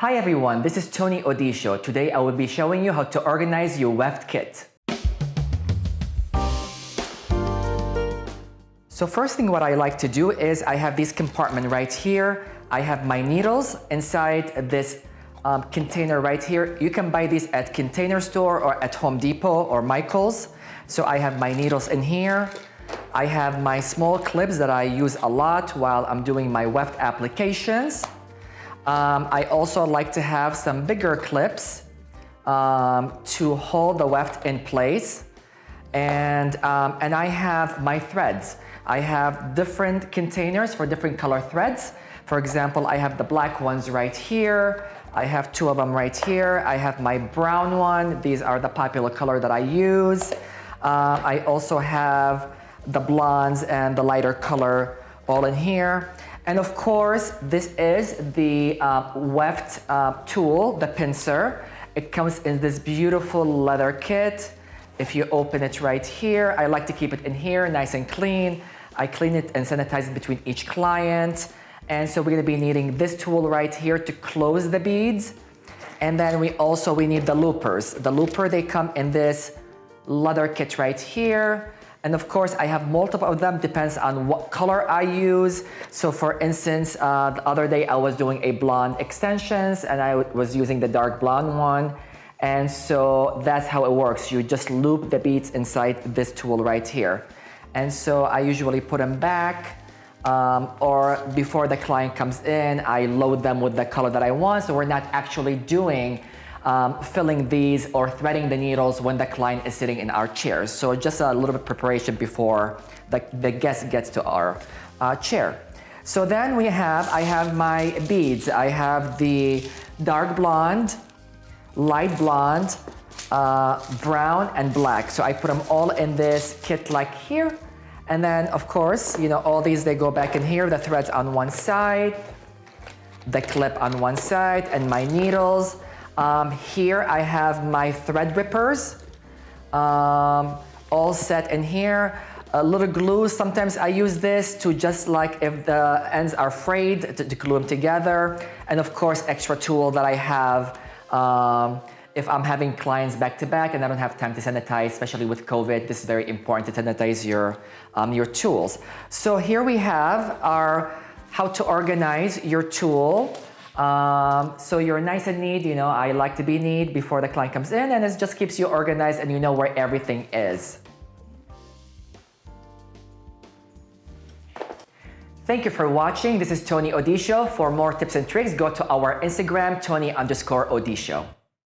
Hi everyone, this is Tony Odisho. Today I will be showing you how to organize your weft kit. So first thing what I like to do is I have this compartment right here. I have my needles inside this container right here. You can buy these at Container Store or at Home Depot or Michael's. So I have my needles in here. I have my small clips that I use a lot while I'm doing my weft applications. I also like to have some bigger clips to hold the weft in place. And I have my threads. I have different containers for different color threads. For example, I have the black ones right here. I have two of them right here. I have my brown one. These are the popular color that I use. I also have the blondes and the lighter color all in here. And of course, this is the weft tool, the pincer. It comes in this beautiful leather kit. If you open it right here, I like to keep it in here, nice and clean. I clean it and sanitize it between each client. And so we're gonna be needing this tool right here to close the beads. And then we need the loopers. The looper, they come in this leather kit right here. And of course, I have multiple of them, depends on what color I use. So for instance, the other day I was doing a blonde extensions and I was using the dark blonde one. And so that's how it works. You just loop the beads inside this tool right here. And so I usually put them back or before the client comes in, I load them with the color that I want. So we're not actually doing filling these or threading the needles when the client is sitting in our chairs. So just a little bit of preparation before the guest gets to our chair. So then I have my beads. I have the dark blonde, light blonde, brown, and black. So I put them all in this kit like here. And then of course, all these, they go back in here, the threads on one side, the clip on one side, and my needles. Here I have my thread rippers, all set in here. A little glue, sometimes I use this to just like if the ends are frayed to glue them together. And of course, extra tool that I have if I'm having clients back to back and I don't have time to sanitize, especially with COVID, this is very important to sanitize your tools. So here we have our how to organize your tool. So you're nice and neat, I like to be neat before the client comes in, and it just keeps you organized and you know where everything is. Thank you for watching. This is Tony Odisho. For more tips and tricks, go to our Instagram, Tony_Odisho.